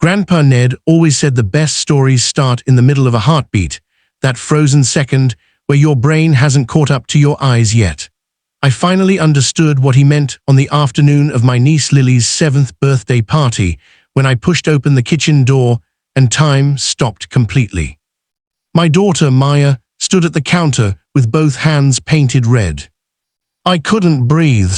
Grandpa Ned always said the best stories start in the middle of a heartbeat, that frozen second where your brain hasn't caught up to your eyes yet. I finally understood what he meant on the afternoon of my niece Lily's 7th birthday party when I pushed open the kitchen door and time stopped completely. My daughter, Maya, stood at the counter with both hands painted red. I couldn't breathe.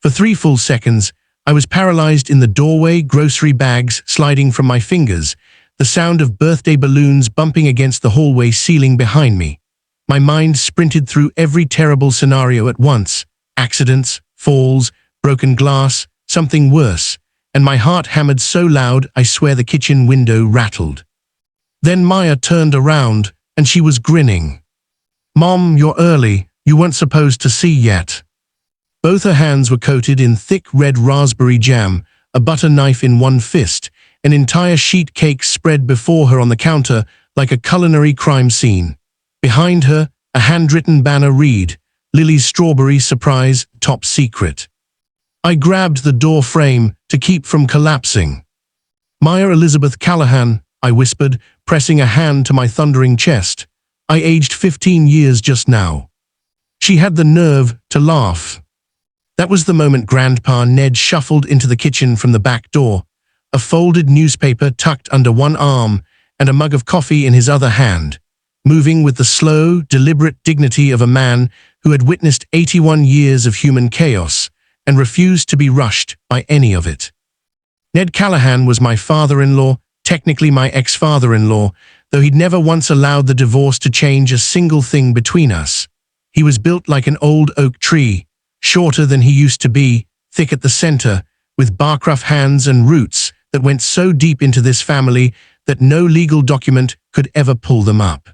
For 3 full seconds, I was paralyzed in the doorway, grocery bags sliding from my fingers, the sound of birthday balloons bumping against the hallway ceiling behind me. My mind sprinted through every terrible scenario at once: accidents, falls, broken glass, something worse, and my heart hammered so loud I swear the kitchen window rattled. Then Maya turned around, and she was grinning. "Mom, you're early. You weren't supposed to see yet." Both her hands were coated in thick red raspberry jam, a butter knife in one fist, an entire sheet cake spread before her on the counter like a culinary crime scene. Behind her, a handwritten banner read, "Lily's Strawberry Surprise, Top Secret." I grabbed the door frame to keep from collapsing. "Maya Elizabeth Callahan," I whispered, pressing a hand to my thundering chest. "I aged 15 years just now." She had the nerve to laugh. That was the moment Grandpa Ned shuffled into the kitchen from the back door, a folded newspaper tucked under one arm and a mug of coffee in his other hand, moving with the slow, deliberate dignity of a man who had witnessed 81 years of human chaos and refused to be rushed by any of it. Ned Callahan was my father-in-law, technically my ex-father-in-law, though he'd never once allowed the divorce to change a single thing between us. He was built like an old oak tree, shorter than he used to be, thick at the center, with bark-rough hands and roots that went so deep into this family that no legal document could ever pull them up.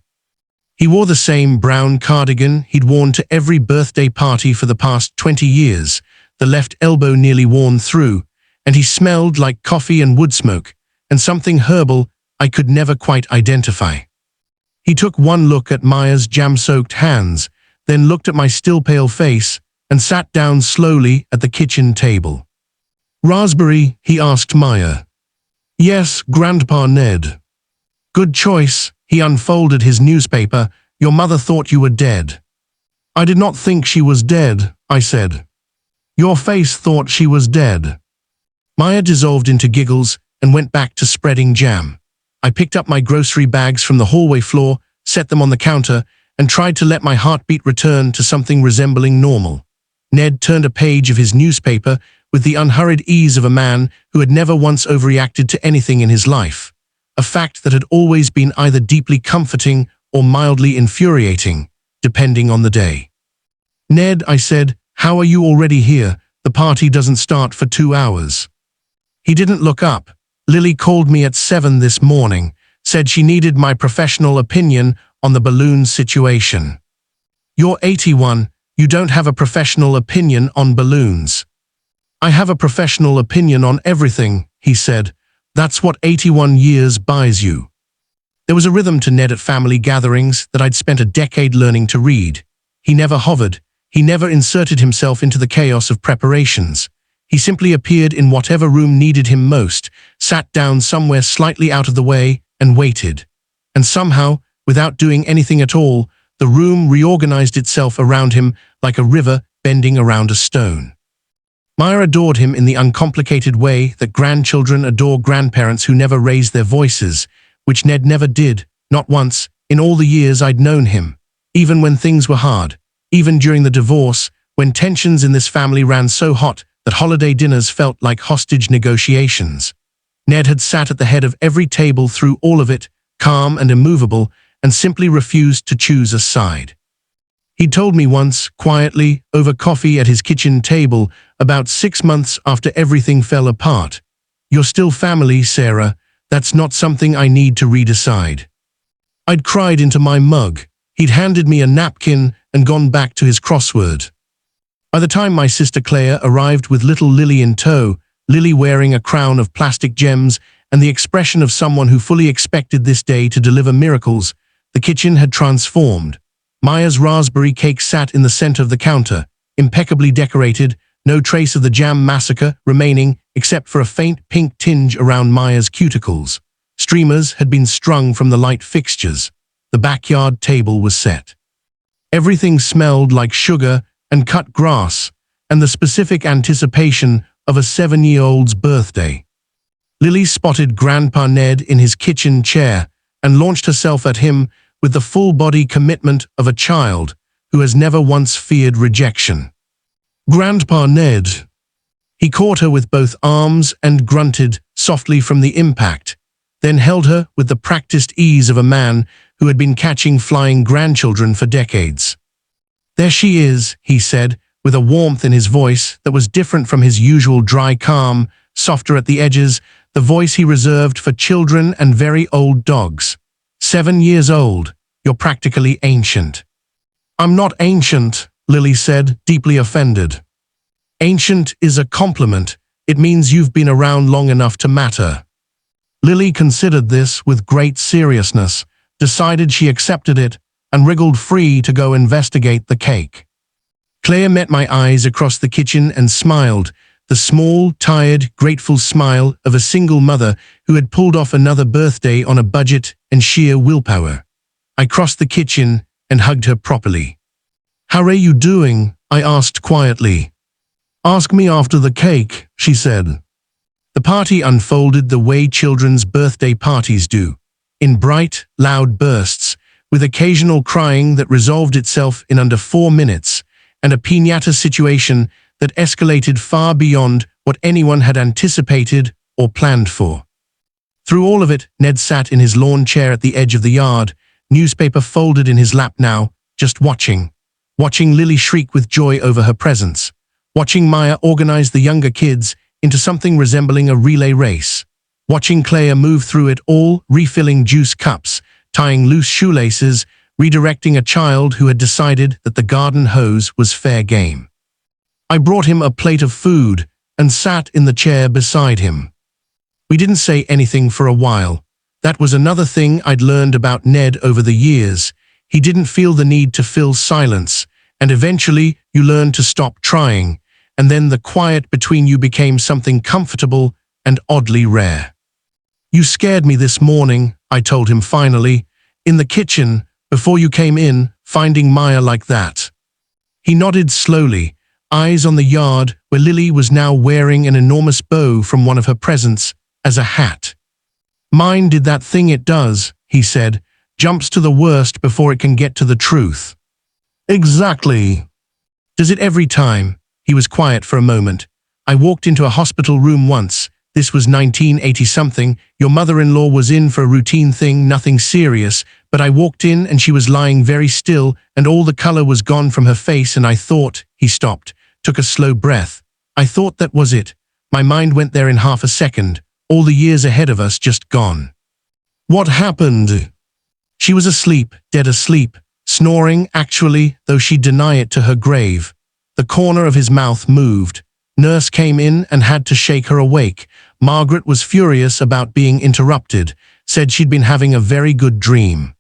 He wore the same brown cardigan he'd worn to every birthday party for the past 20 years, the left elbow nearly worn through, and he smelled like coffee and wood smoke, and something herbal I could never quite identify. He took one look at Maya's jam-soaked hands, then looked at my still pale face, and sat down slowly at the kitchen table. "Raspberry?" he asked Maya. "Yes, Grandpa Ned." "Good choice." He unfolded his newspaper. "Your mother thought you were dead." "I did not think she was dead," I said. "Your face thought she was dead." Maya dissolved into giggles and went back to spreading jam. I picked up my grocery bags from the hallway floor, set them on the counter, and tried to let my heartbeat return to something resembling normal. Ned turned a page of his newspaper with the unhurried ease of a man who had never once overreacted to anything in his life, a fact that had always been either deeply comforting or mildly infuriating, depending on the day. "Ned," I said, "how are you already here? The party doesn't start for 2 hours." He didn't look up. "Lily called me at 7 this morning, said she needed my professional opinion on the balloon situation." "You're 81. You don't have a professional opinion on balloons." "I have a professional opinion on everything," he said. "That's what 81 years buys you." There was a rhythm to Ned at family gatherings that I'd spent a decade learning to read. He never hovered. He never inserted himself into the chaos of preparations. He simply appeared in whatever room needed him most, sat down somewhere slightly out of the way, and waited. And somehow, without doing anything at all, the room reorganized itself around him like a river bending around a stone. Maya adored him in the uncomplicated way that grandchildren adore grandparents who never raised their voices, which Ned never did, not once, in all the years I'd known him. Even when things were hard, even during the divorce, when tensions in this family ran so hot that holiday dinners felt like hostage negotiations. Ned had sat at the head of every table through all of it, calm and immovable, and simply refused to choose a side. He told me once, quietly, over coffee at his kitchen table, about 6 months after everything fell apart, "You're still family, Sarah. That's not something I need to redecide." I'd cried into my mug. He'd handed me a napkin and gone back to his crossword. By the time my sister Claire arrived with little Lily in tow, Lily wearing a crown of plastic gems and the expression of someone who fully expected this day to deliver miracles, the kitchen had transformed. Maya's raspberry cake sat in the center of the counter, impeccably decorated, no trace of the jam massacre remaining except for a faint pink tinge around Maya's cuticles. Streamers had been strung from the light fixtures. The backyard table was set. Everything smelled like sugar and cut grass, and the specific anticipation of a 7-year-old's birthday. Lily spotted Grandpa Ned in his kitchen chair and launched herself at him with the full-body commitment of a child who has never once feared rejection. "Grandpa Ned." He caught her with both arms and grunted softly from the impact, then held her with the practiced ease of a man who had been catching flying grandchildren for decades. "There she is," he said, with a warmth in his voice that was different from his usual dry calm, softer at the edges, the voice he reserved for children and very old dogs. 7 years old, you're practically ancient." "I'm not ancient," Lily said, deeply offended. "Ancient is a compliment. It means you've been around long enough to matter." Lily considered this with great seriousness, decided she accepted it, and wriggled free to go investigate the cake. Claire met my eyes across the kitchen and smiled, the small, tired, grateful smile of a single mother who had pulled off another birthday on a budget and sheer willpower. I crossed the kitchen and hugged her properly. "How are you doing?" I asked quietly. "Ask me after the cake," she said. The party unfolded the way children's birthday parties do, in bright, loud bursts, with occasional crying that resolved itself in under 4 minutes, and a piñata situation that escalated far beyond what anyone had anticipated or planned for. Through all of it, Ned sat in his lawn chair at the edge of the yard, newspaper folded in his lap now, just watching Lily shriek with joy over her presence, watching Maya organize the younger kids into something resembling a relay race, watching Claire move through it all, refilling juice cups, tying loose shoelaces, redirecting a child who had decided that the garden hose was fair game. I brought him a plate of food and sat in the chair beside him. We didn't say anything for a while. That was another thing I'd learned about Ned over the years. He didn't feel the need to fill silence, and eventually you learned to stop trying, and then the quiet between you became something comfortable and oddly rare. "You scared me this morning," I told him finally, "in the kitchen, before you came in, finding Maya like that." He nodded slowly, eyes on the yard where Lily was now wearing an enormous bow from one of her presents as a hat. "Mine did that thing it does," he said, "jumps to the worst before it can get to the truth." "Exactly." "Does it every time?" He was quiet for a moment. "I walked into a hospital room once. This was 1980-something. Your mother-in-law was in for a routine thing, nothing serious, but I walked in and she was lying very still and all the color was gone from her face and I thought," he stopped, took a slow breath. "I thought that was it. My mind went there in half a second. All the years ahead of us just gone." "What happened?" "She was asleep, dead asleep, snoring actually, though she'd deny it to her grave." The corner of his mouth moved. Nurse came in and had to shake her awake. Margaret was furious about being interrupted, said she'd been having a very good dream.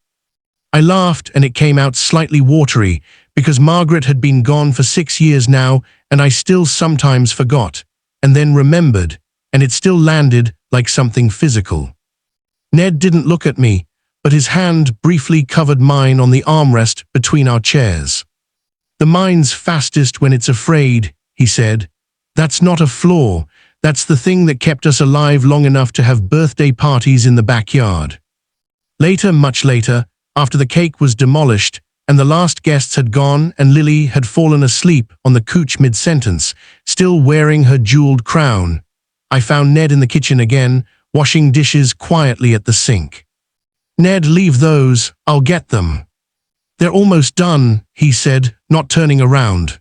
I laughed and it came out slightly watery, because Margaret had been gone for 6 years now and I still sometimes forgot, and then remembered, and it still landed like something physical. Ned didn't look at me, but his hand briefly covered mine on the armrest between our chairs. "The mind's fastest when it's afraid," he said. "That's not a flaw. That's the thing that kept us alive long enough to have birthday parties in the backyard." Later, much later, after the cake was demolished and the last guests had gone and Lily had fallen asleep on the couch mid-sentence, still wearing her jeweled crown, I found Ned in the kitchen again, washing dishes quietly at the sink. "Ned, leave those. I'll get them." "They're almost done," he said, not turning around.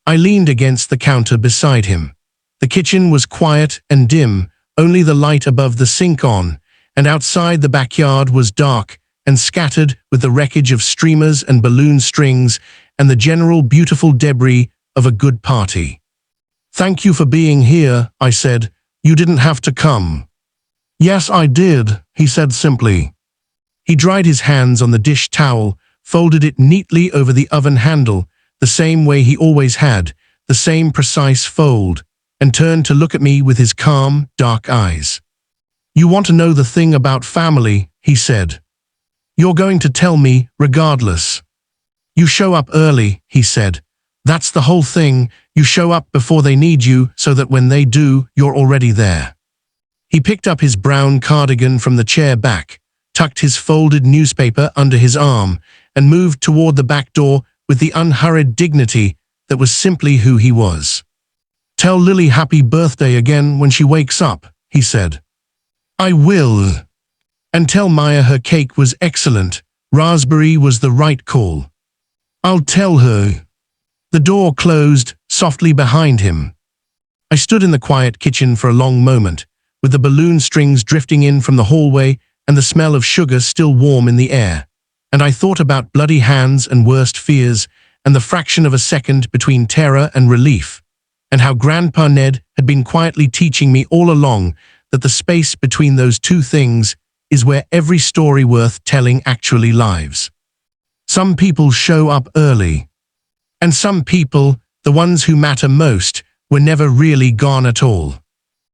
I leaned against the counter beside him. The kitchen was quiet and dim, only the light above the sink on, and outside the backyard was dark and scattered with the wreckage of streamers and balloon strings and the general beautiful debris of a good party. "Thank you for being here," I said. "You didn't have to come." "Yes, I did," he said simply. He dried his hands on the dish towel, folded it neatly over the oven handle, the same way he always had, the same precise fold, and turned to look at me with his calm, dark eyes. "You want to know the thing about family," he said. "You're going to tell me regardless. You show up early," he said. "That's the whole thing. You show up before they need you so that when they do, you're already there." He picked up his brown cardigan from the chair back, tucked his folded newspaper under his arm, and moved toward the back door with the unhurried dignity that was simply who he was. "Tell Lily happy birthday again when she wakes up," he said. "I will. And tell Maya her cake was excellent. Raspberry was the right call." "I'll tell her." The door closed softly behind him. I stood in the quiet kitchen for a long moment, with the balloon strings drifting in from the hallway and the smell of sugar still warm in the air, and I thought about bloody hands and worst fears, and the fraction of a second between terror and relief, and how Grandpa Ned had been quietly teaching me all along that the space between those two things is where every story worth telling actually lives. Some people show up early, and some people, the ones who matter most, were never really gone at all.